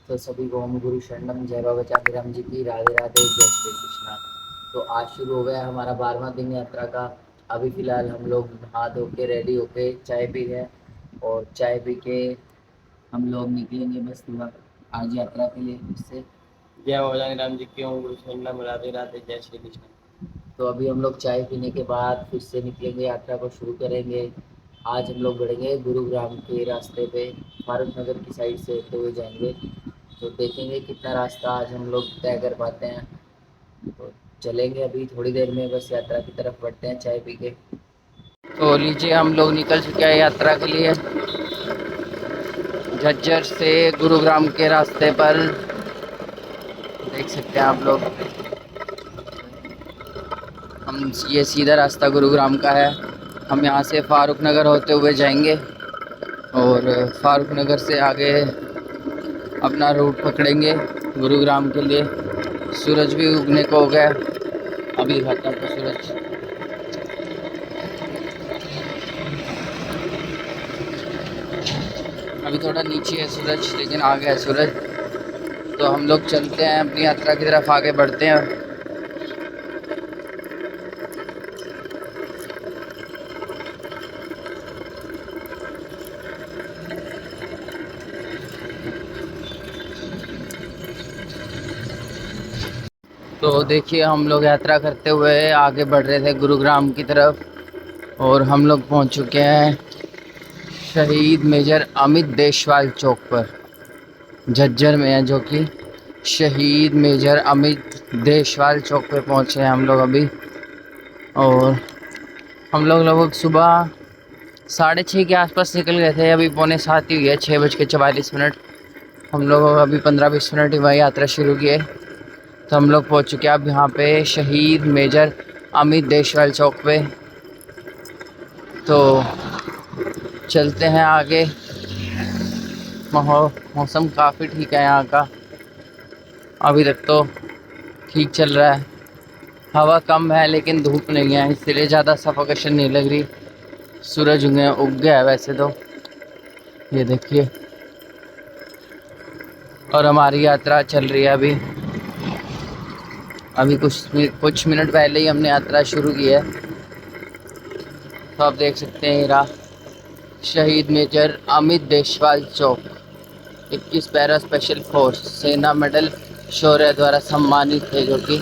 तो सभी को ओम गुरु शरणम जय बाबा चांदीराम जी की राधे राधे जय श्री कृष्णा। तो आज शुरू हो गया हमारा 12वां दिन यात्रा का। अभी फिलहाल हम लोग नहा धो के रेडी होके चाय पी रहे हैं और चाय पी के हम लोग निकलेंगे बस हुआ आज यात्रा के लिए फिर से। जय बाबा राम जी की ओम गुरु शरणम राधे राधे जय श्री कृष्ण। तो अभी हम लोग चाय पीने के बाद फिर से निकलेंगे, यात्रा को शुरू करेंगे। आज हम लोग बढ़ेंगे गुरुग्राम के रास्ते पे, फारूक नगर की साइड से होते हुए जाएंगे। तो देखेंगे कितना रास्ता आज हम लोग तय कर पाते हैं। तो चलेंगे अभी थोड़ी देर में, बस यात्रा की तरफ बढ़ते हैं चाय पी के। तो लीजिए हम लोग निकल चुके हैं यात्रा के लिए झज्जर से गुरुग्राम के रास्ते पर। देख सकते हैं आप लोग, हम ये सीधा रास्ता गुरुग्राम का है। हम यहाँ से फारूक नगर होते हुए जाएंगे और फारूक नगर से आगे अपना रूट पकड़ेंगे गुरुग्राम के लिए। सूरज भी उगने को हो गया, अभी दिखाता हूँ सूरज। अभी थोड़ा नीचे है सूरज, लेकिन आ गया है सूरज। तो हम लोग चलते हैं अपनी यात्रा की तरफ, आगे बढ़ते हैं। तो देखिए हम लोग यात्रा करते हुए आगे बढ़ रहे थे गुरुग्राम की तरफ और हम लोग पहुंच चुके हैं शहीद मेजर अमित देशवाल चौक पर। झज्जर में है, जो कि शहीद मेजर अमित देशवाल चौक पे पहुंचे हैं हम लोग अभी। और हम लोग लगभग सुबह 6:30 के आसपास निकल गए थे, अभी 6:45 ही हुई है, 6:44। हम लोग अभी 15-20 मिनट ही वही यात्रा शुरू किए तो हम लोग पहुंच चुके हैं अब यहाँ पे शहीद मेजर अमित देशवाल चौक पे। तो चलते हैं आगे। मौसम काफ़ी ठीक है यहाँ का, अभी तक तो ठीक चल रहा है। हवा कम है लेकिन धूप नहीं है, इसलिए ज़्यादा सफोकेशन नहीं लग रही। सूरज उग गया है वैसे तो, ये देखिए। और हमारी यात्रा चल रही है अभी। अभी कुछ मिनट पहले ही हमने यात्रा शुरू की है। तो आप देख सकते हैं ये शहीद मेजर अमित देशवाल चौक। 21 पैरा स्पेशल फोर्स सेना मेडल शौर्य द्वारा सम्मानित थे, जो कि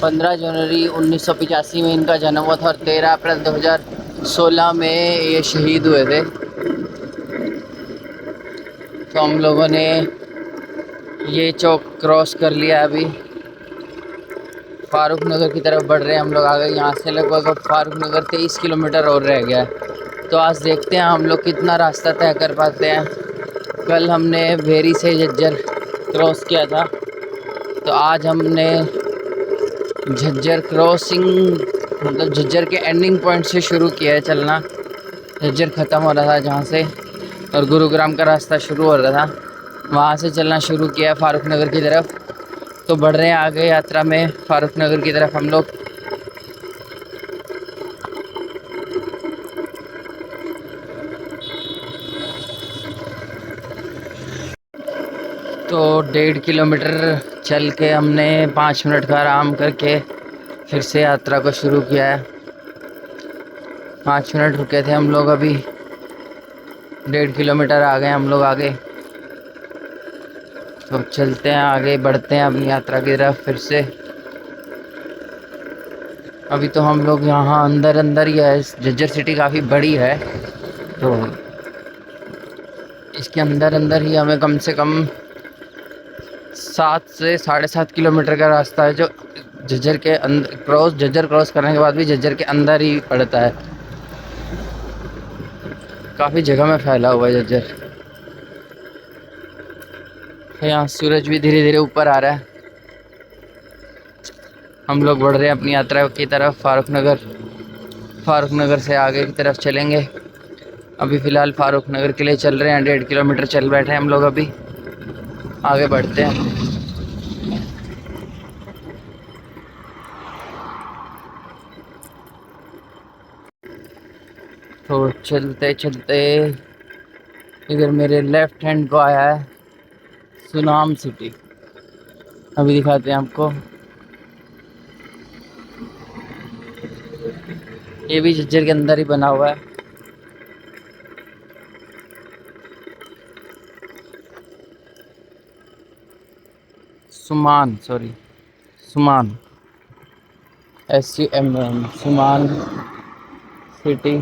15 जनवरी 1985 में इनका जन्म हुआ था और 13 अप्रैल 2016 में ये शहीद हुए थे। तो हम लोगों ने ये चौक क्रॉस कर लिया, अभी फारूक नगर की तरफ बढ़ रहे हैं हम लोग आगे। यहाँ से लगभग फारूक नगर 23 किलोमीटर और रह गया है। तो आज देखते हैं हम लोग कितना रास्ता तय कर पाते हैं। कल हमने भेरी से झज्जर क्रॉस किया था, तो आज हमने झज्जर क्रॉसिंग मतलब झज्जर के एंडिंग पॉइंट से शुरू किया है चलना। झज्जर ख़त्म हो रहा था जहाँ से और गुरुग्राम का रास्ता शुरू हो रहा था, वहाँ से चलना शुरू किया फारूक नगर की तरफ। तो बढ़ रहे हैं आगे यात्रा में फारूक नगर की तरफ हम लोग। तो 1.5 किलोमीटर चल के हमने 5 मिनट का आराम करके फिर से यात्रा को शुरू किया है। 5 मिनट रुके थे हम लोग, अभी 1.5 किलोमीटर आ गए हम लोग आगे। तो चलते हैं आगे, बढ़ते हैं अपनी यात्रा की तरफ फिर से। अभी तो हम लोग यहाँ अंदर ही है। झज्जर सिटी काफ़ी बड़ी है, तो इसके अंदर ही हमें कम से कम 7 से 7.5 किलोमीटर का रास्ता है, जो झज्जर के अंदर झज्जर क्रॉस करने के बाद भी झज्जर के अंदर ही पड़ता है। काफ़ी जगह में फैला हुआ है झज्जर। यहाँ सूरज भी धीरे धीरे ऊपर आ रहा है। हम लोग बढ़ रहे हैं अपनी यात्रा की तरफ फारूक नगर से आगे की तरफ चलेंगे। अभी फ़िलहाल फारूक नगर के लिए चल रहे हैं, 1.5 किलोमीटर चल बैठे हैं हम लोग, अभी आगे बढ़ते हैं। तो चलते चलते इधर मेरे लेफ्ट हैंड को आया है सुनाम सिटी अभी दिखाते हैं आपको। ये भी झज्जर के अंदर ही बना हुआ है। सुमान, सॉरी, सुमान, SUMAN, सुमान सिटी।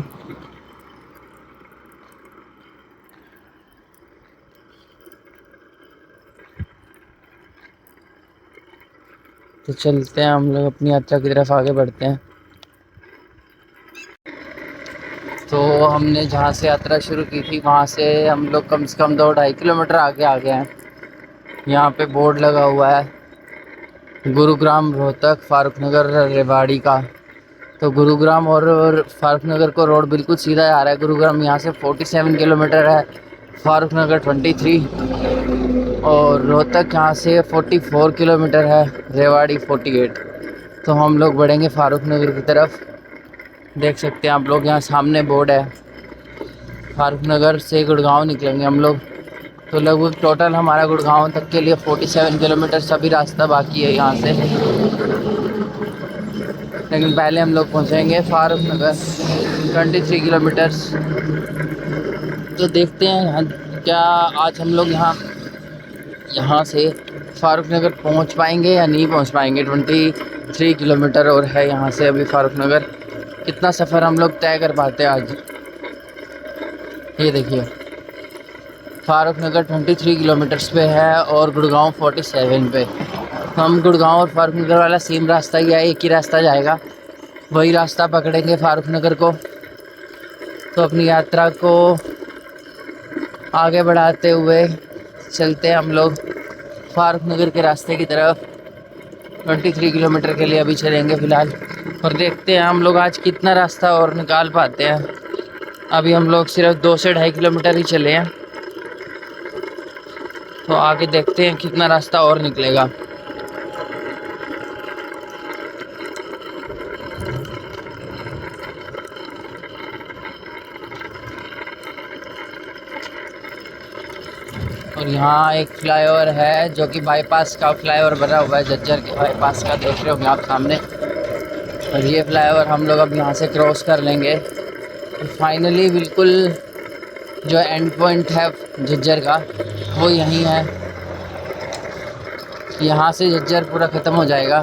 तो चलते हैं हम लोग अपनी यात्रा की तरफ आगे बढ़ते हैं। तो हमने जहाँ से यात्रा शुरू की थी वहाँ से हम लोग कम से कम 2-2.5 किलोमीटर आगे आ गए हैं। यहाँ पे बोर्ड लगा हुआ है गुरुग्राम रोहतक फारुखनगर रेवाड़ी का। तो गुरुग्राम और फारुखनगर को रोड बिल्कुल सीधा आ रहा है। गुरुग्राम यहाँ से 47 किलोमीटर है, फारुखनगर 23 और रोहतक यहाँ से 44 किलोमीटर है, रेवाड़ी 48। तो हम लोग बढ़ेंगे फारुखनगर की तरफ। देख सकते हैं आप लोग, यहाँ सामने बोर्ड है। फारुखनगर से गुड़गांव निकलेंगे हम लोग। तो लगभग टोटल हमारा गुड़गांव तक के लिए 47 किलोमीटर सभी रास्ता बाकी है यहाँ से। लेकिन पहले हम लोग पहुँचेंगे फारुखनगर 23 किलोमीटर्स। तो देखते हैं यहाँ क्या आज हम लोग यहाँ से फारुखनगर पहुँच पाएंगे या नहीं पहुँच पाएंगे। 23 किलोमीटर और है यहाँ से अभी फारुखनगर। कितना सफ़र हम लोग तय कर पाते हैं आज। ये देखिए, फारुखनगर 23 किलोमीटर्स पे है और गुड़गांव 47 पे। तो हम गुड़गांव और फारुखनगर वाला सेम रास्ता ही है, एक ही रास्ता जाएगा, वही रास्ता पकड़ेंगे फारुखनगर को। तो अपनी यात्रा को आगे बढ़ाते हुए चलते हैं हम लोग फारुखनगर के रास्ते की तरफ। 23 किलोमीटर के लिए अभी चलेंगे फ़िलहाल, और देखते हैं हम लोग आज कितना रास्ता और निकाल पाते हैं। अभी हम लोग सिर्फ 2 से 2.5 किलोमीटर ही चले हैं, तो आगे देखते हैं कितना रास्ता और निकलेगा। और यहाँ एक फ्लाईओवर है जो कि बाईपास का फ्लाईओवर बना हुआ है, झज्जर के बाईपास का, देख रहे होंगे आप सामने। और ये फ्लाईओवर हम लोग अब यहाँ से क्रॉस कर लेंगे। और फाइनली बिल्कुल जो एंड पॉइंट है झज्जर का वो यहीं है। यहाँ से झज्जर पूरा ख़त्म हो जाएगा।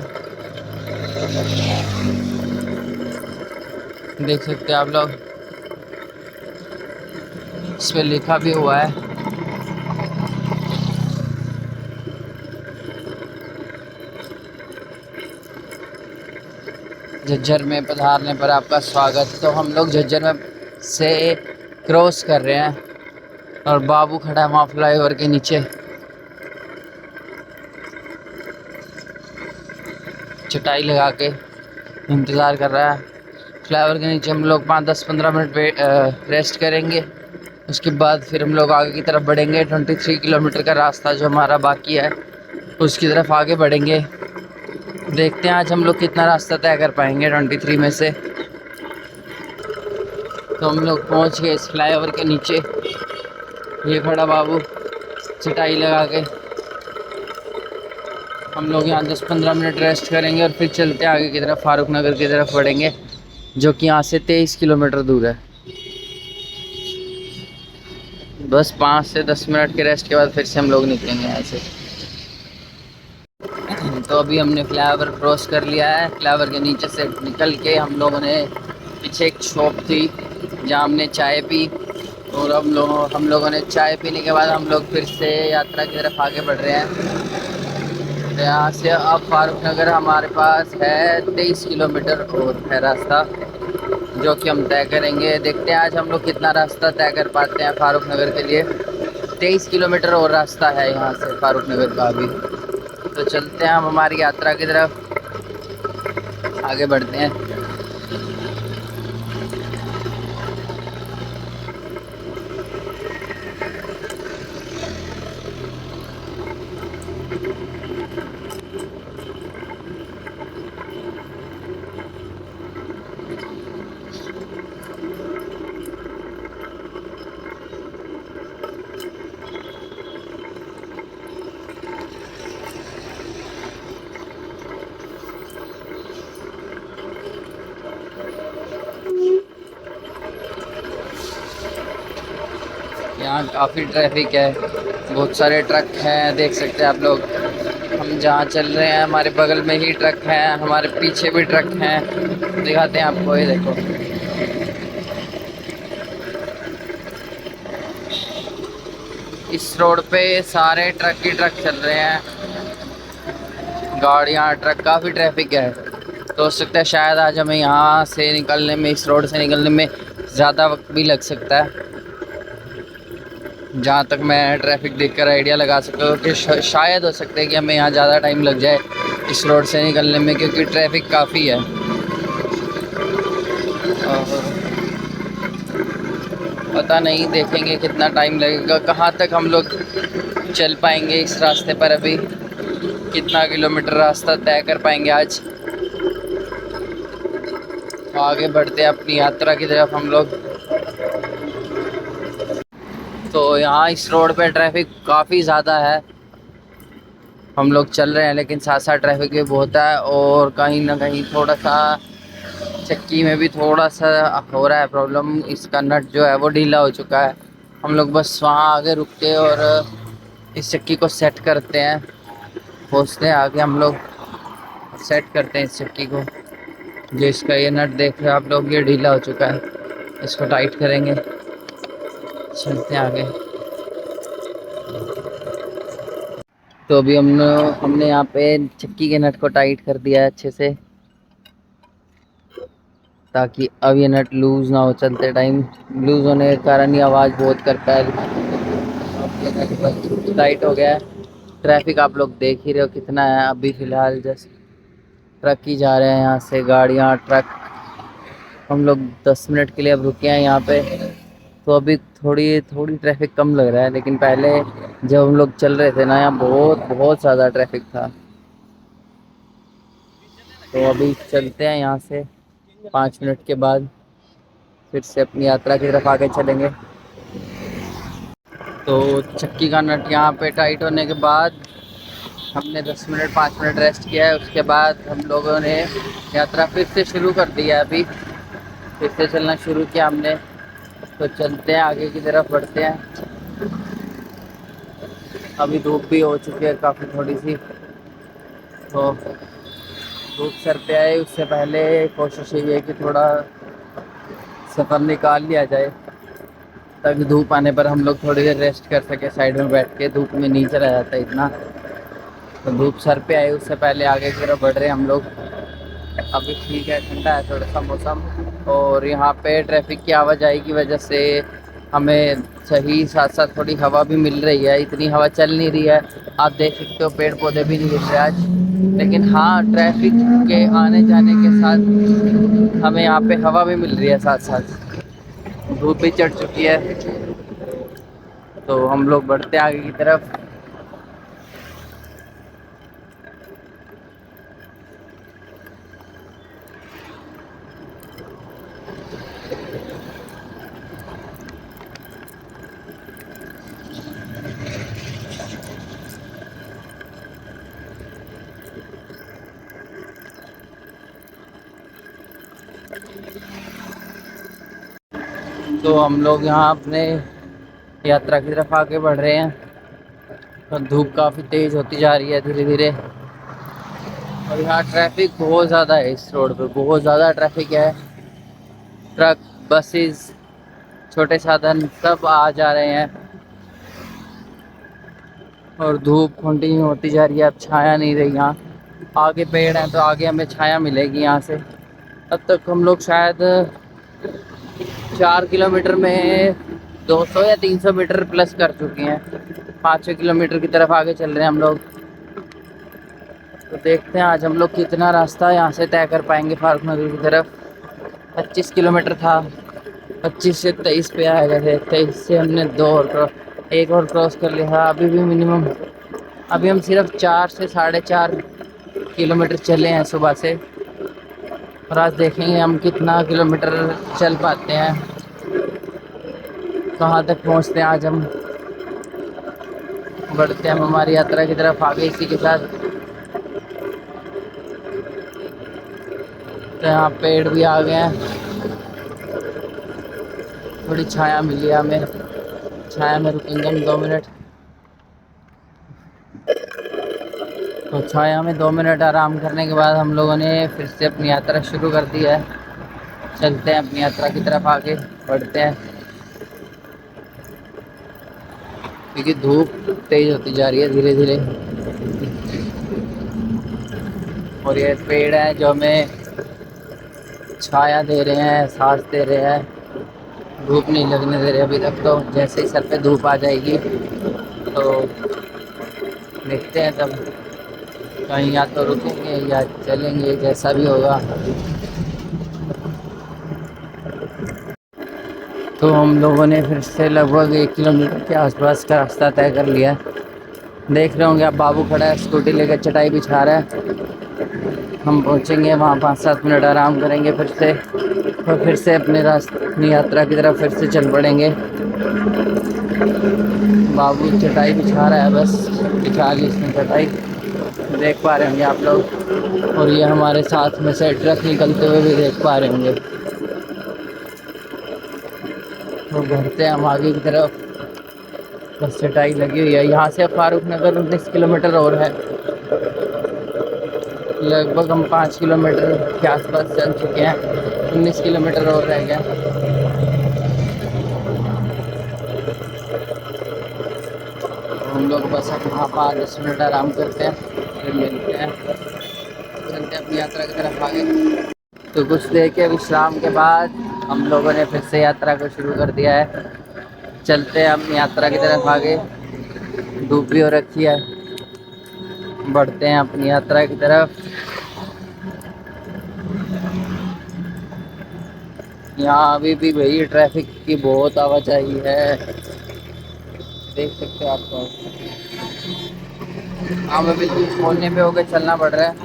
देख सकते हैं आप लोग, इस पर लिखा भी हुआ है। झज्जर में पधारने पर आपका स्वागत। तो हम लोग झज्जर में से क्रॉस कर रहे हैं और बाबू खड़ा है वहाँ फ्लाईओवर के नीचे, चटाई लगा के इंतज़ार कर रहा है। फ्लाईओवर के नीचे हम लोग 5-10-15 मिनट रेस्ट करेंगे। उसके बाद फिर हम लोग आगे की तरफ बढ़ेंगे। 23 किलोमीटर का रास्ता जो हमारा बाकी है उसकी तरफ आगे बढ़ेंगे। देखते हैं आज हम लोग कितना रास्ता तय कर पाएंगे 23 में से। तो हम लोग पहुंच गए इस फ्लाईओवर के नीचे। ये खड़ा बाबू चटाई लगा के। हम लोग यहाँ 10-15 मिनट रेस्ट करेंगे और फिर चलते हैं आगे की तरफ, फारुखनगर की तरफ बढ़ेंगे, जो कि यहाँ से 23 किलोमीटर दूर है। बस 5 से 10 मिनट के रेस्ट के बाद फिर से हम लोग निकलेंगे यहाँ से। तो अभी हमने फ्लाईओवर क्रॉस कर लिया है। फ्लाईओवर के नीचे से निकल के हम लोगों ने, पीछे एक शॉप थी जहाँ हमने चाय पी, और हम लोगों ने चाय पीने के बाद हम लोग फिर से यात्रा की तरफ आगे बढ़ रहे हैं। तो यहाँ से अब फारुखनगर हमारे पास है 23 किलोमीटर और है रास्ता, जो कि हम तय करेंगे। देखते हैं आज हम लोग कितना रास्ता तय कर पाते हैं फारुखनगर के लिए। 23 किलोमीटर और रास्ता है यहाँ से फारुखनगर का अभी। तो चलते हैं हम हमारी यात्रा की तरफ आगे बढ़ते हैं। यहाँ काफ़ी ट्रैफिक है, बहुत सारे ट्रक हैं, देख सकते हैं आप लोग। हम जहाँ चल रहे हैं हमारे बगल में ही ट्रक हैं, हमारे पीछे भी ट्रक हैं, दिखाते हैं आपको, ये देखो। इस रोड पे सारे ट्रक ही ट्रक चल रहे हैं, गाड़ियाँ, ट्रक, काफ़ी ट्रैफिक है। तो हो सकता है शायद आज हमें यहाँ से निकलने में, इस रोड से निकलने में ज़्यादा वक्त भी लग सकता है। जहाँ तक मैं ट्रैफिक देखकर आइडिया लगा सकता हूँ कि शायद हो सकता है कि हमें यहाँ ज़्यादा टाइम लग जाए इस रोड से निकलने में, क्योंकि ट्रैफिक काफ़ी है। और पता नहीं, देखेंगे कितना टाइम लगेगा, कहाँ तक हम लोग चल पाएंगे इस रास्ते पर, अभी कितना किलोमीटर रास्ता तय कर पाएंगे आज। आगे बढ़ते हैं अपनी यात्रा की तरफ हम लोग। तो यहाँ इस रोड पे ट्रैफिक काफ़ी ज़्यादा है, हम लोग चल रहे हैं लेकिन साथ साथ ट्रैफिक भी बहुत है, और कहीं ना kहीं थोड़ा सा चक्की में भी थोड़ा सा हो रहा है प्रॉब्लम, इसका नट जो है वो ढीला हो चुका है। हम लोग बस वहाँ आगे रुक के और इस चक्की को सेट करते हैं, पहुँचते हैं आगे, हम लोग सेट करते हैं इस चक्की को। जो इसका ये नट देख रहे हो आप लोग, ये ढीला हो चुका है, इसको टाइट करेंगे, चलते हैं आगे। तो अभी हमने यहाँ पे चक्की के नट को टाइट कर दिया है अच्छे से, ताकि अब ये नट लूज़ ना हो चलते टाइम। लूज़ होने के कारण ये आवाज़ बहुत करता है। अब ये नट बस टाइट हो गया है। ट्रैफिक आप लोग देख ही रहे हो कितना है अभी फ़िलहाल, जस्ट ट्रक ही जा रहे हैं यहाँ से, गाड़ियाँ, ट्रक। हम लोग 10 मिनट के लिए अब रुके हैं यहाँ पे, तो अभी थोड़ी थोड़ी ट्रैफिक कम लग रहा है, लेकिन पहले जब हम लोग चल रहे थे ना, यहाँ बहुत बहुत ज़्यादा ट्रैफिक था। तो अभी चलते हैं यहाँ से, 5 मिनट के बाद फिर से अपनी यात्रा की तरफ आगे चलेंगे। तो चक्की का नट यहाँ पे टाइट होने के बाद हमने 10 मिनट 5 मिनट रेस्ट किया है, उसके बाद हम लोगों ने यात्रा फिर से शुरू कर दी है। अभी फिर से चलना शुरू किया हमने, तो चलते हैं आगे की तरफ, बढ़ते हैं। अभी धूप भी हो चुकी है काफ़ी थोड़ी सी, तो धूप सर पे आए उससे पहले कोशिश यही है कि थोड़ा सफ़र निकाल लिया जाए, ताकि धूप आने पर हम लोग थोड़ी देर रेस्ट कर सके साइड में बैठ के, धूप में नहीं चला जाता इतना। तो धूप सर पे आए उससे पहले आगे की तरफ बढ़ रहे हैं हम लोग। अभी ठीक है, ठंडा है थोड़ा सा मौसम, और यहाँ पे ट्रैफिक की आवाजाही की वजह से हमें सही साथ साथ थोड़ी हवा भी मिल रही है, इतनी हवा चल नहीं रही है, आप देख सकते हो पेड़ पौधे भी नहीं दिख रहे आज। लेकिन हाँ, ट्रैफिक के आने जाने के साथ हमें यहाँ पे हवा भी मिल रही है, साथ साथ धूप भी चढ़ चुकी है। तो हम लोग बढ़ते हैं आगे की तरफ। तो हम लोग यहाँ अपने यात्रा की तरफ आगे बढ़ रहे हैं, और धूप काफ़ी तेज़ होती जा रही है धीरे धीरे, और यहाँ ट्रैफिक बहुत ज़्यादा है, इस रोड पे बहुत ज़्यादा ट्रैफिक है। ट्रक, बसेस, छोटे साधन सब आ जा रहे हैं, और धूप कंटिन्यू होती जा रही है, अब छाया नहीं रही। यहाँ आगे पेड़ हैं तो आगे हमें छाया मिलेगी यहाँ से। अब तक हम लोग शायद 4 किलोमीटर में 200 या 300 मीटर प्लस कर चुके हैं, 5-6 किलोमीटर की तरफ आगे चल रहे हैं हम लोग। तो देखते हैं आज हम लोग कितना रास्ता यहाँ से तय कर पाएंगे फारूक नगर की तरफ। 25 किलोमीटर था, 25 से 23 पे आ गए थे, 23 से हमने एक और क्रॉस कर लिया। अभी भी मिनिमम, अभी हम सिर्फ 4 से 4.5 किलोमीटर चले हैं सुबह से, और आज देखेंगे हम कितना किलोमीटर चल पाते हैं, कहाँ तक पहुँचते हैं आज हम। बढ़ते हैं हम हमारी यात्रा की तरफ आगे इसी के साथ। तो यहाँ पेड़ भी आ गए हैं, थोड़ी छाया मिली है हमें, छाया में रुकेंगे हम 2 मिनट। तो छाया में 2 मिनट आराम करने के बाद हम लोगों ने फिर से अपनी यात्रा शुरू कर दी है। चलते हैं अपनी यात्रा की तरफ, आगे बढ़ते हैं क्योंकि धूप तेज होती जा रही है धीरे धीरे। और ये पेड़ है जो हमें छाया दे रहे हैं, सांस दे रहे हैं, धूप नहीं लगने दे रहे अभी तक। तो जैसे ही सर पे धूप आ जाएगी तो देखते हैं तब कहीं या तो रुकेंगे या चलेंगे, जैसा भी होगा। तो हम लोगों ने फिर से लगभग 1 किलोमीटर के आसपास का रास्ता तय कर लिया है। देख रहे होंगे आप, बाबू खड़ा है स्कूटी लेकर, चटाई बिछा रहा है। हम पहुंचेंगे वहाँ, 5-7 मिनट आराम करेंगे फिर से, और फिर से अपने रास्ते, अपनी यात्रा की तरफ फिर से चल पड़ेंगे। बाबू चटाई बिछा रहा है, बस बिछा ली इसने चटाई, देख पा रहे होंगे आप लोग। और ये हमारे साथ में से ट्रक निकलते हुए भी देख पा रहे होंगे। तो बढ़ते हैं हम आगे की तरफ। बस चटाई लगी हुई है। यहाँ से फारूक नगर 19 किलोमीटर और है। लगभग हम 5 किलोमीटर के आसपास चल चुके हैं, 19 किलोमीटर और रह गया। हम लोग बस अब वहाँ 5-10 मिनट आराम करते हैं, फिर मिलते हैं, चलते हैं अपनी यात्रा की तरफ आगे। तो कुछ देर के विश्राम के बाद हम लोगों ने फिर से यात्रा को शुरू कर दिया है। चलते हैं अपनी यात्रा की तरफ आगे। धूप भी हो रखी है, बढ़ते हैं अपनी यात्रा की तरफ। यहाँ अभी भी भाई ट्रैफिक की बहुत आवाजाही है, देख सकते हो आप। हमें बिल्कुल कोने पे होकर चलना पड़ रहा है।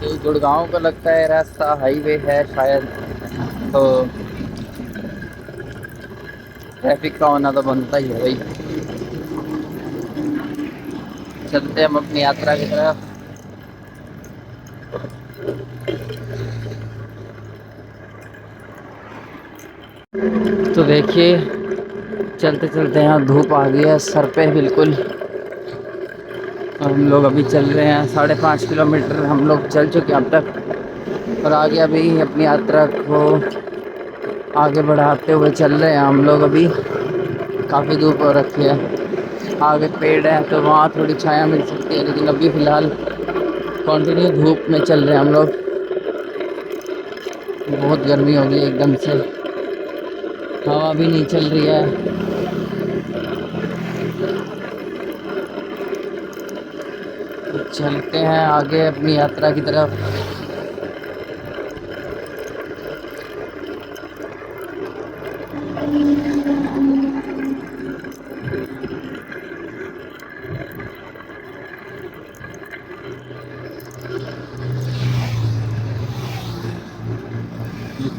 ये गुड़गांव का लगता है रास्ता, हाईवे है शायद, तो ट्रैफिक का होना तो बनता ही है भाई। चलते हैं हम अपनी यात्रा की तरफ। तो देखिए, चलते चलते यहाँ धूप आ गई है सर पे बिल्कुल। हम लोग अभी चल रहे हैं 5.5 किलोमीटर हम लोग चल चुके हैं अब तक, और आगे अभी अपनी यात्रा को आगे बढ़ाते हुए चल रहे हैं हम लोग। अभी काफ़ी धूप हो रखी है, आगे पेड़ है तो वहाँ थोड़ी छाया मिल सकती है, लेकिन अभी फ़िलहाल कंटिन्यू धूप में चल रहे हैं हम लोग। बहुत गर्मी हो गई एकदम से, हवा भी नहीं चल रही है। तो चलते हैं आगे अपनी यात्रा की तरफ।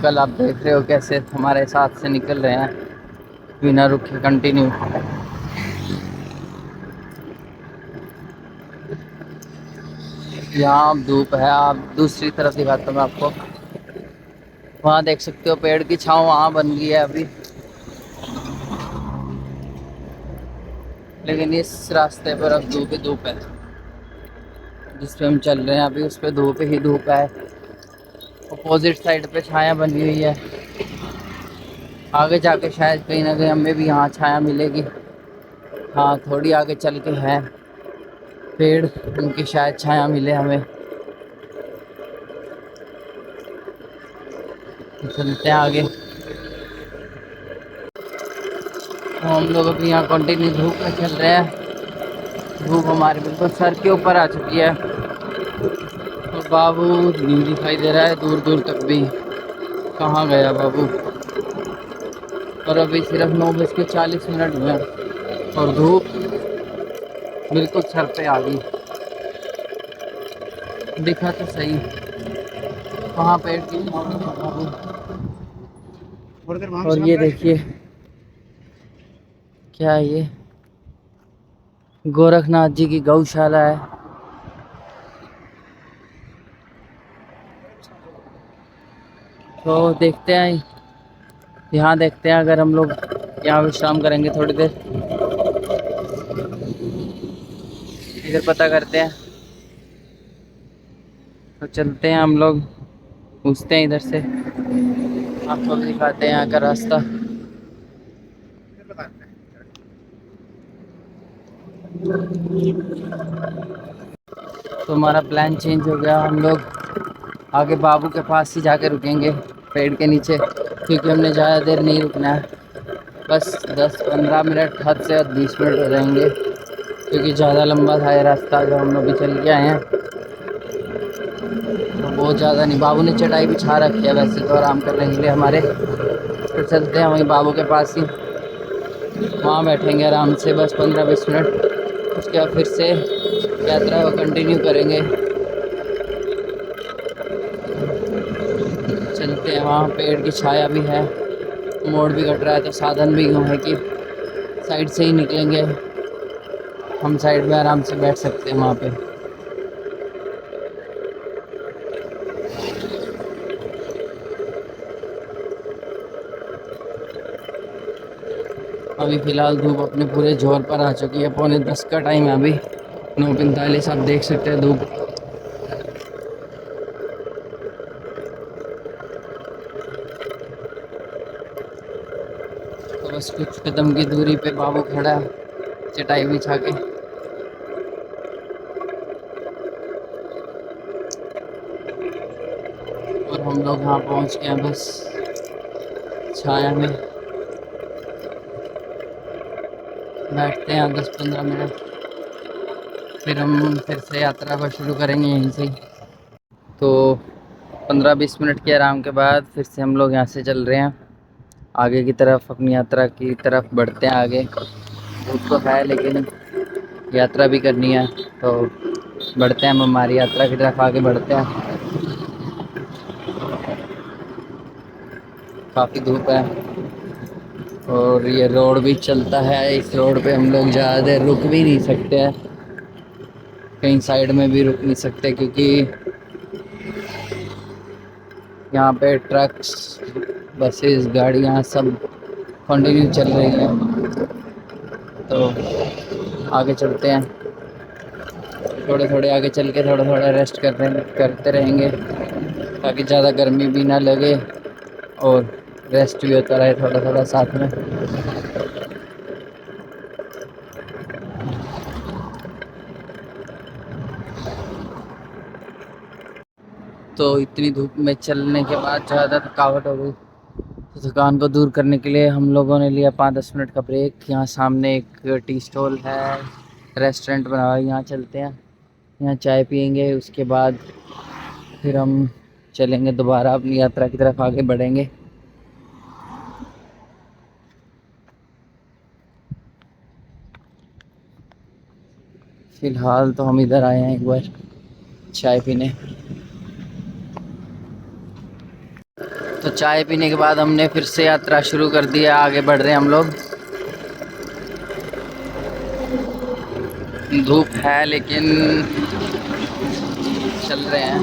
कल आप देख रहे हो कैसे हमारे साथ से निकल रहे हैं बिना रुके कंटिन्यू। यहाँ अब धूप है, आप दूसरी तरफ दिखाता हूँ आपको। वहाँ देख सकते हो पेड़ की छांव वहाँ बन गई है अभी, लेकिन इस रास्ते पर अब धूप ही धूप है। जिस पे हम चल रहे हैं अभी उस पे धूप ही धूप है। अपोजिट साइड पे छाया बनी हुई है, आगे जाके शायद कहीं ना कहीं हमें भी यहाँ छाया मिलेगी। हाँ, थोड़ी आगे चल के है पेड़, उनकी शायद छाया मिले हमें। चलते हैं आगे। तो हम लोग अभी यहाँ कंटिन्यू धूप में चल रहे हैं। धूप हमारे बिल्कुल सर के ऊपर आ चुकी है, तो बाबू नहीं दिखाई दे रहा है दूर दूर तक भी, कहाँ गया बाबू। और अभी सिर्फ 9:40 हुए हैं और धूप बिल्कुल सर पे आ गई। दिखा तो सही वहाँ पेड़ की बाबू। और ये देखिए क्या है, ये गोरखनाथ जी की गौशाला है। तो देखते हैं, यहाँ देखते हैं अगर हम लोग यहाँ विश्राम करेंगे थोड़ी देर, इधर पता करते हैं। तो चलते हैं हम लोग, पूछते हैं इधर से, आपको भी दिखाते हैं यहाँ का रास्ता। तो हमारा प्लान चेंज हो गया, हम लोग आगे बाबू के पास ही जाके रुकेंगे पेड़ के नीचे, क्योंकि हमने ज़्यादा देर नहीं रुकना है, बस 10-15 मिनट, हद से हद 20 मिनट हो जाएंगे, क्योंकि ज़्यादा लंबा था ये रास्ता जो हम अभी चल के आए हैं। तो बहुत ज़्यादा नहीं, बाबू ने चटाई बिछा रखी है वैसे तो आराम करने के लिए हमारे। तो चलते हैं वहीं बाबू के पास ही, वहाँ बैठेंगे आराम से बस 15-20 मिनट, उसके बाद फिर से यात्रा को कंटिन्यू करेंगे। चलते हैं, वहाँ पेड़ की छाया भी है, मोड़ भी कट रहा है, तो साधन भी यूँ है कि साइड से ही निकलेंगे, हम साइड में आराम से बैठ सकते हैं वहाँ पे। अभी फ़िलहाल धूप अपने पूरे जोर पर आ चुकी है, 9:45 का टाइम है अभी, 9:45, आप देख सकते हैं धूप। तो बस कुछ कदम की दूरी पे बाबू खड़ा है चटाई बिछा के। और हम लोग यहाँ पहुँच गए हैं बस छाया में, बैठते हैं 10-15 मिनट, फिर हम फिर से यात्रा को शुरू करेंगे यहीं से ही। तो 15-20 मिनट के आराम के बाद फिर से हम लोग यहाँ से चल रहे हैं आगे की तरफ, अपनी यात्रा की तरफ बढ़ते हैं आगे। धूप तो है लेकिन यात्रा भी करनी है, तो बढ़ते हैं हम हमारी यात्रा की तरफ, आगे बढ़ते हैं। काफ़ी धूप है और ये रोड भी चलता है, इस रोड पे हम लोग ज़्यादा देर रुक भी नहीं सकते हैं, कहीं साइड में भी रुक नहीं सकते, क्योंकि यहाँ पे ट्रक्स, बसेस, गाड़ियाँ सब कंटिन्यू चल रही हैं। तो आगे चलते हैं, थोड़े थोड़े आगे चल के थोड़ा थोड़ा रेस्ट करते रहेंगे, ताकि ज़्यादा गर्मी भी ना लगे और रेस्ट भी होता रहे थोड़ा थोड़ा साथ में। तो इतनी धूप में चलने के बाद ज़्यादा थकावट हो गई, तो थकान को दूर करने के लिए हम लोगों ने लिया 5-10 मिनट का ब्रेक। यहाँ सामने एक टी स्टॉल है, रेस्टोरेंट बना हुआ है, यहाँ चलते हैं, यहाँ चाय पियेंगे, उसके बाद फिर हम चलेंगे दोबारा अपनी यात्रा की तरफ, आगे बढ़ेंगे। फ़िलहाल तो हम इधर आए हैं एक बार चाय पीने। तो चाय पीने के बाद हमने फिर से यात्रा शुरू कर दी है, आगे बढ़ रहे हैं हम लोग। धूप है लेकिन चल रहे हैं।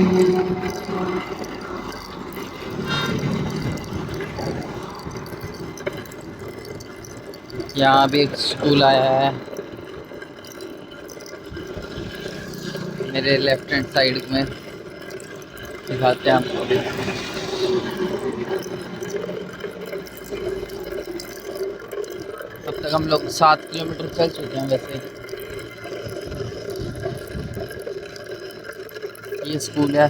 यहाँ भी एक स्कूल आया है मेरे लेफ्ट हैंड साइड में, दिखाते हैं आपको भी। अब तक हम लोग 7 किलोमीटर चल चुके हैं वैसे। ये स्कूल है,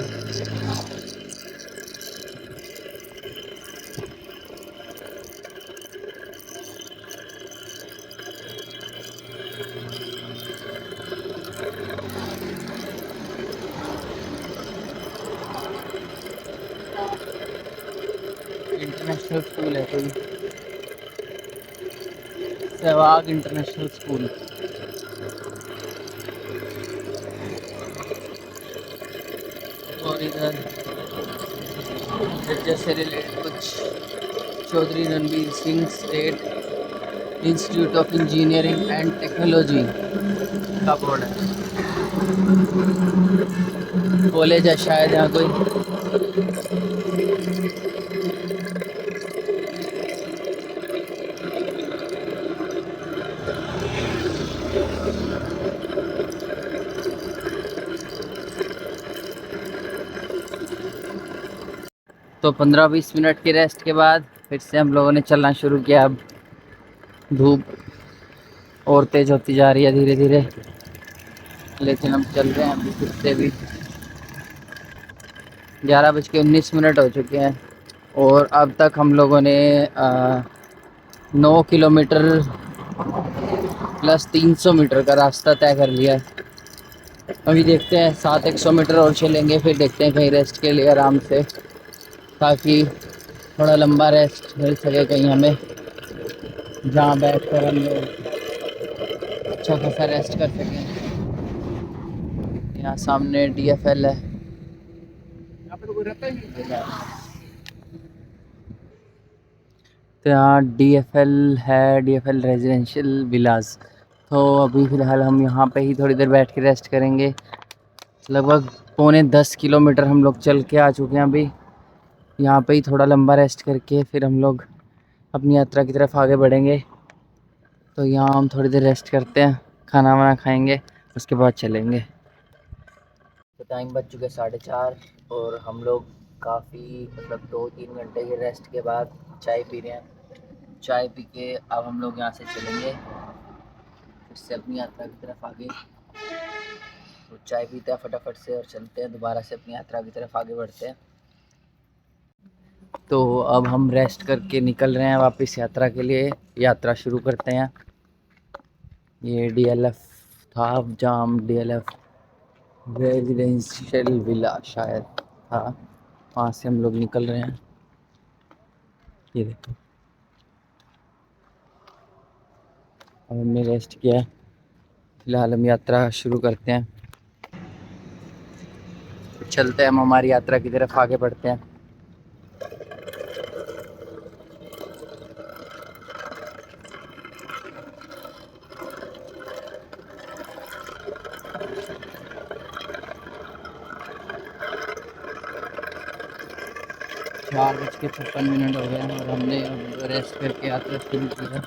इंटरनेशनल स्कूल है कोई, सहवाग इंटरनेशनल स्कूल। और इधर जैसे रिलेटेड कुछ Chaudhary Ranvir Singh state institute of engineering and technology का बोर्ड है, कॉलेज है शायद यहाँ कोई। तो 15-20 मिनट की रेस्ट के बाद फिर से हम लोगों ने चलना शुरू किया। अब धूप और तेज़ होती जा रही है धीरे धीरे, लेकिन हम चल रहे हैं अभी फिर से भी। 11:19 हो चुके हैं और अब तक हम लोगों ने 9 किलोमीटर प्लस 300 मीटर का रास्ता तय कर लिया है। अभी देखते हैं 700 मीटर और चलेंगे, फिर देखते हैं कहीं रेस्ट के लिए आराम से, ताकि थोड़ा लंबा रेस्ट मिल सके कहीं हमें, जहाँ बैठ कर हम लोग अच्छा खासा रेस्ट कर सकें। यहाँ सामने DFL है, यहाँ पे तो कोई रहता ही नहीं। तो यहाँ DFL है, DFL रेजिडेंशियल विलाज। तो अभी फ़िलहाल हम यहाँ पे ही थोड़ी देर बैठ के रेस्ट करेंगे। लगभग 9.25 किलोमीटर हम लोग चल के आ चुके हैं अभी। यहाँ पे ही थोड़ा लंबा रेस्ट करके फिर हम लोग अपनी यात्रा की तरफ आगे बढ़ेंगे। तो यहाँ हम थोड़ी देर रेस्ट करते हैं, खाना वाना खाएंगे, उसके बाद चलेंगे। तो टाइम बज चुके 4:30 और हम लोग काफ़ी मतलब 2-3 घंटे के रेस्ट के बाद चाय पी रहे हैं। चाय पी के अब हम लोग यहाँ से चलेंगे फिर से अपनी यात्रा की तरफ आगे। तो चाय पीते हैं फटाफट से और चलते हैं दोबारा से अपनी यात्रा की तरफ आगे बढ़ते हैं। तो अब हम रेस्ट करके निकल रहे हैं वापस यात्रा के लिए। यात्रा शुरू करते हैं। ये DLF था, जाम DLF रेजिडेंशियल विला शायद था, वहाँ से हम लोग निकल रहे हैं। ये देखो, अब हमने रेस्ट किया है, फिलहाल हम यात्रा शुरू करते हैं। चलते हैं, हम हमारी यात्रा की तरफ आगे बढ़ते हैं। चार बज के 56 हो गए हैं और हमने अब रेस्ट करके यात्रा शुरू की है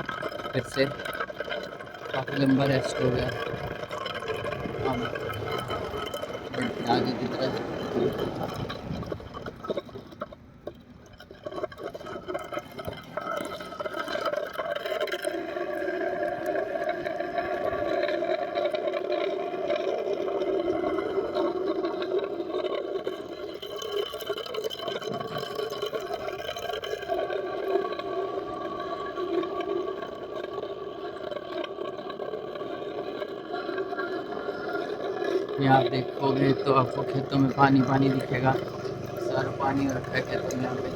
फिर से। काफ़ी लंबा रेस्ट हो गया। हम आगे की तरफ यहाँ आप देखोगे तो आपको खेतों में पानी पानी दिखेगा, सारा पानी हो रखा है खेतों में यहाँ पे।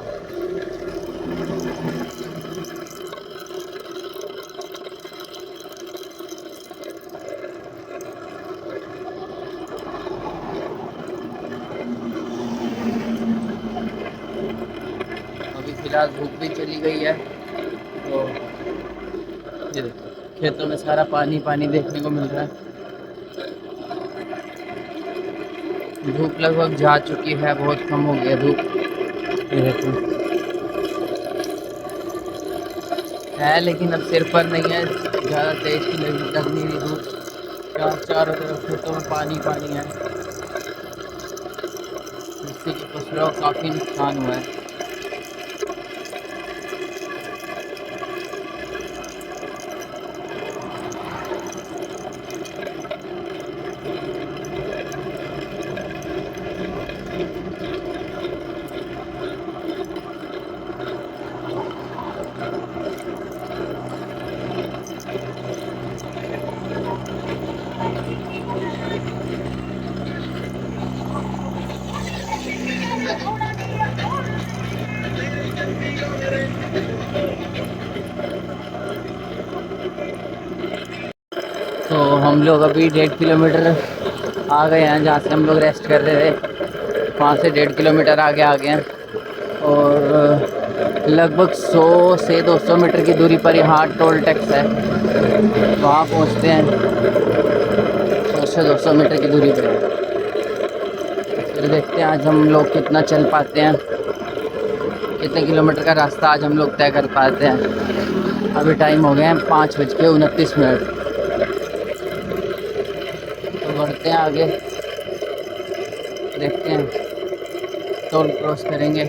अभी फिलहाल धूप भी चली गई है, तो ये देखो खेतों में सारा पानी पानी देखने को मिल रहा है। धूप लगभग जा चुकी है, बहुत कम हो गया धूप। ये देखो है, लेकिन अब सिर पर नहीं है, ज़्यादा तेज की लग नहीं रही धूप। चारों तरफ खेतों में पानी पानी है, जिससे कि फसलों को काफ़ी नुकसान हुआ है। तो हम लोग अभी 1.5 किलोमीटर आ गए हैं जहाँ से हम लोग रेस्ट कर रहे थे। वहाँ से 1.5 किलोमीटर आगे आ गए हैं और लगभग 100 से 200 मीटर की दूरी पर यहाँ टोल टैक्स है, वहाँ पहुँचते हैं 100 से 200 मीटर की दूरी पर। फिर देखते हैं आज हम लोग कितना चल पाते हैं, कितने किलोमीटर का रास्ता आज हम लोग तय कर पाते हैं। अभी टाइम हो गए हैं 5:29। तो बढ़ते हैं आगे, देखते हैं टोल क्रॉस करेंगे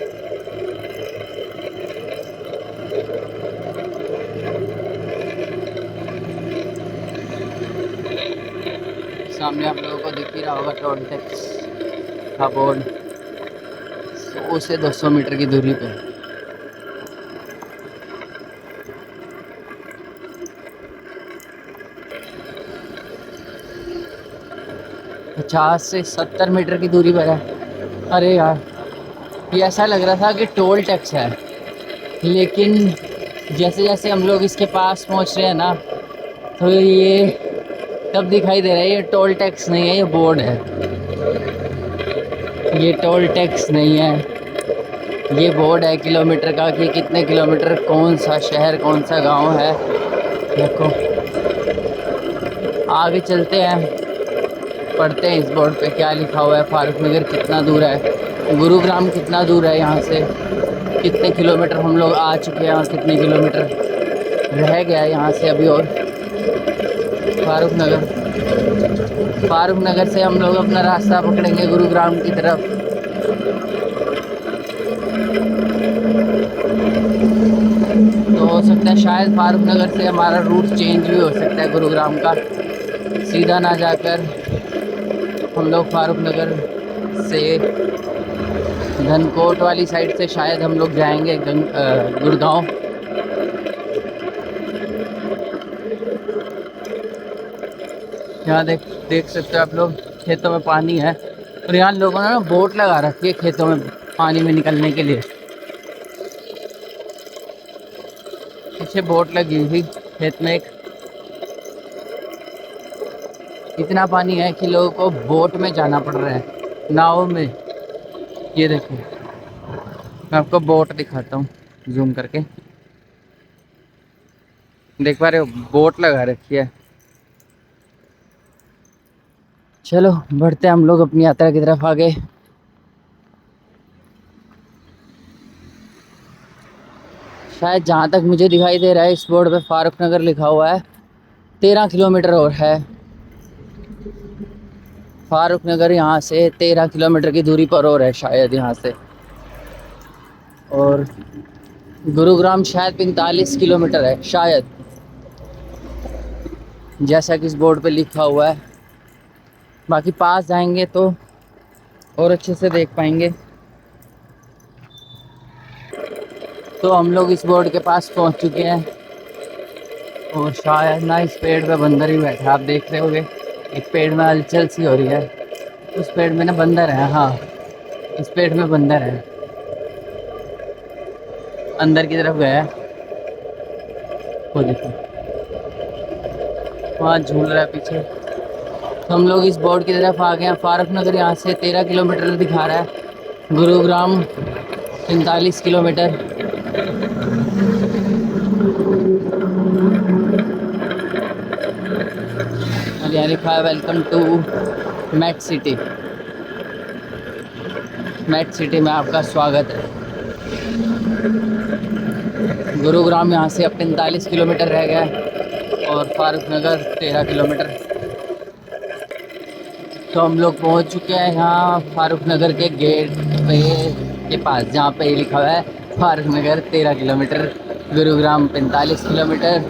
सामने आप लोगों को दिख ही रहा होगा टोल टैक्स का बोर्ड, 100 से 200 मीटर की दूरी पे। पचास से 70 मीटर की दूरी पर है। अरे यार, ये ऐसा लग रहा था कि टोल टैक्स है, लेकिन जैसे जैसे हम लोग इसके पास पहुंच रहे हैं ना, तो ये तब दिखाई दे रहा है ये टोल टैक्स नहीं है, ये बोर्ड है। ये टोल टैक्स नहीं है, ये बोर्ड है किलोमीटर का, कि कितने किलोमीटर, कौन सा शहर, कौन सा गांव है। देखो आगे चलते हैं, पढ़ते हैं इस बोर्ड पे क्या लिखा हुआ है। फारूक नगर कितना दूर है, गुरुग्राम कितना दूर है यहाँ से, कितने किलोमीटर हम लोग आ चुके हैं और कितने किलोमीटर रह गया है यहाँ से अभी। और फारूक नगर से हम लोग अपना रास्ता पकड़ेंगे गुरुग्राम की तरफ। तो हो सकता है शायद फारूक नगर से हमारा रूट चेंज भी हो सकता है, गुरुग्राम का सीधा ना जाकर हम लोग फारूक नगर से धनकोट वाली साइड से शायद हम लोग जाएंगे गुड़गांव। यहाँ देख सकते हो आप लोग, खेतों में पानी है और यहाँ लोगों ने ना बोट लगा रखी है खेतों में पानी में निकलने के लिए। पीछे बोट लगी हुई खेत में एक, इतना पानी है कि लोगों को बोट में जाना पड़ रहा है, नाव में। ये देखो, मैं आपको बोट दिखाता हूँ जूम करके, देख पा रहे हो, बोट लगा रखी है। चलो बढ़ते हैं हम लोग अपनी यात्रा की तरफ आगे। शायद जहाँ तक मुझे दिखाई दे रहा है इस बोर्ड पे फारूक नगर लिखा हुआ है, 13 किलोमीटर और है। फारूक नगर यहाँ से 13 किलोमीटर की दूरी पर और है शायद यहाँ से, और गुरुग्राम शायद 45 किलोमीटर है शायद, जैसा कि इस बोर्ड पे लिखा हुआ है। बाकी पास जाएंगे तो और अच्छे से देख पाएंगे। तो हम लोग इस बोर्ड के पास पहुंच चुके हैं, और शायद ना इस पेड़ पे बंदर ही बैठा, आप देख रहे होगे एक पेड़ में हलचल सी हो रही है, उस पेड़ में ना बंदर है। हाँ, इस पेड़ में बंदर है, अंदर की तरफ गया है, वो देखो वहाँ झूल रहा है पीछे। तो हम लोग इस बोर्ड की तरफ आ गए हैं। फारूक नगर यहाँ से 13 किलोमीटर दिखा रहा है, गुरुग्राम 45 किलोमीटर। और यहाँ लिखा है welcome to Met City, Met City में आपका स्वागत है। गुरुग्राम यहाँ से अब 45 किलोमीटर रह गया है और फारूक नगर 13 किलोमीटर। तो हम लोग पहुँच चुके हैं यहाँ फारूक नगर के गेट पे के पास, जहाँ पे लिखा हुआ है फारूक नगर 13 किलोमीटर, गुरुग्राम 45 किलोमीटर,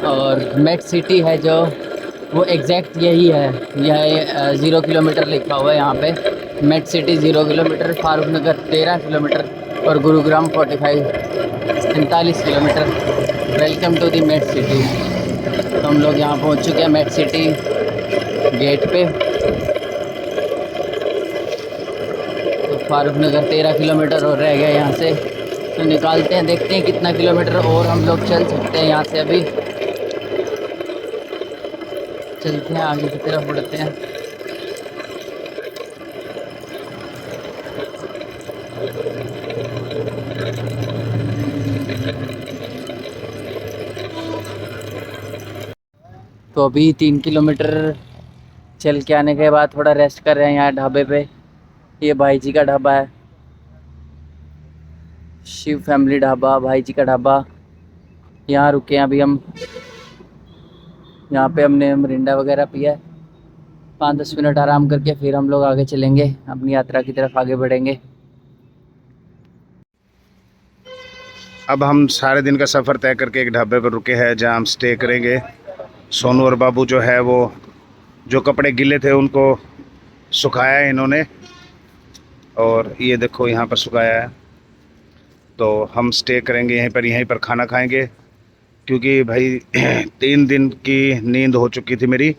और मेट सिटी है जो वो एग्जैक्ट यही है। यह 0 किलोमीटर लिखा हुआ है यहाँ पे, Met City 0 kilometre, Farrukh Nagar 13 kilometre और Gurugram 45 kilometre. Welcome to the Met City. तो हम लोग यहाँ पहुँच चुके हैं मेट सिटी गेट पे। तो फारूक नगर 13 किलोमीटर और रह गया यहाँ से, तो निकालते हैं, देखते हैं कितना किलोमीटर और हम लोग चल सकते हैं यहाँ से। अभी चलते हैं, आगे की तरफ बढ़ते हैं। तो अभी 3 किलोमीटर चल के आने के बाद थोड़ा रेस्ट कर रहे हैं यहाँ ढाबे पे। ये भाई जी का ढाबा है, शिव फैमिली ढाबा, भाई जी का ढाबा। यहाँ रुके हैं अभी हम, यहाँ पे हमने मिरिंडा वगैरह पिया है। 5-10 मिनट आराम करके फिर हम लोग आगे चलेंगे, अपनी यात्रा की तरफ आगे बढ़ेंगे। अब हम सारे दिन का सफ़र तय करके एक ढाबे पर रुके हैं जहां हम स्टे करेंगे। सोनू और बाबू जो है वो जो कपड़े गीले थे उनको सुखाया है इन्होंने, और ये देखो यहाँ पर सुखाया है। तो हम स्टे करेंगे यहीं पर खाना खाएंगे, क्योंकि भाई 3 दिन की नींद हो चुकी थी मेरी,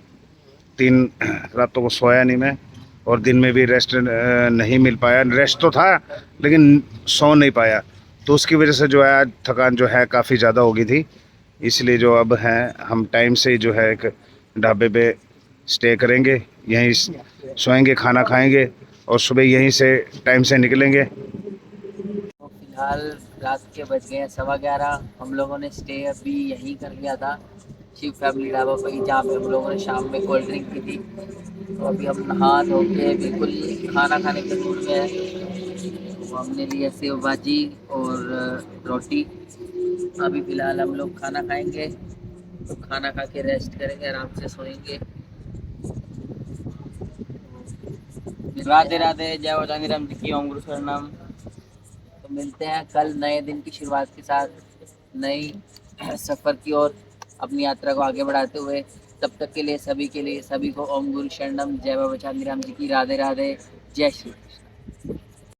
3 रातों को सोया नहीं मैं, और दिन में भी रेस्ट नहीं मिल पाया। रेस्ट तो था लेकिन सो नहीं पाया, तो उसकी वजह से जो है आज थकान जो है काफ़ी ज़्यादा हो गई थी। इसलिए जो अब हैं हम टाइम से ही जो है एक ढाबे पे स्टे करेंगे, यहीं सोएंगे, खाना खाएंगे और सुबह यहीं से टाइम से निकलेंगे। तो फिलहाल रात के बज गए हैं 11:15। हम लोगों ने स्टे अभी यहीं कर लिया था, शिव फैमिली ढाबा पर ही, जहाँ पे हम लोगों ने शाम में कोल्ड ड्रिंक पी थी। तो अभी हम नहा धो के बिल्कुल खाना खाने के मूड में है। तो हमने लिया सेव भाजी और रोटी। अभी फ़िलहाल हम लोग खाना खाएंगे, तो खाना खा के रेस्ट करेंगे, आराम से सोएंगे। राधे राधे, जय बजरंग राम जी की, ओम गुरु शरणम। तो मिलते हैं कल नए दिन की शुरुआत के साथ, नई सफ़र की ओर अपनी यात्रा को आगे बढ़ाते हुए। तब तक के लिए सभी को ओम गुरु शरणम, जय बाबा चांदीराम जी की, राधे राधे, जय श्री कृष्ण।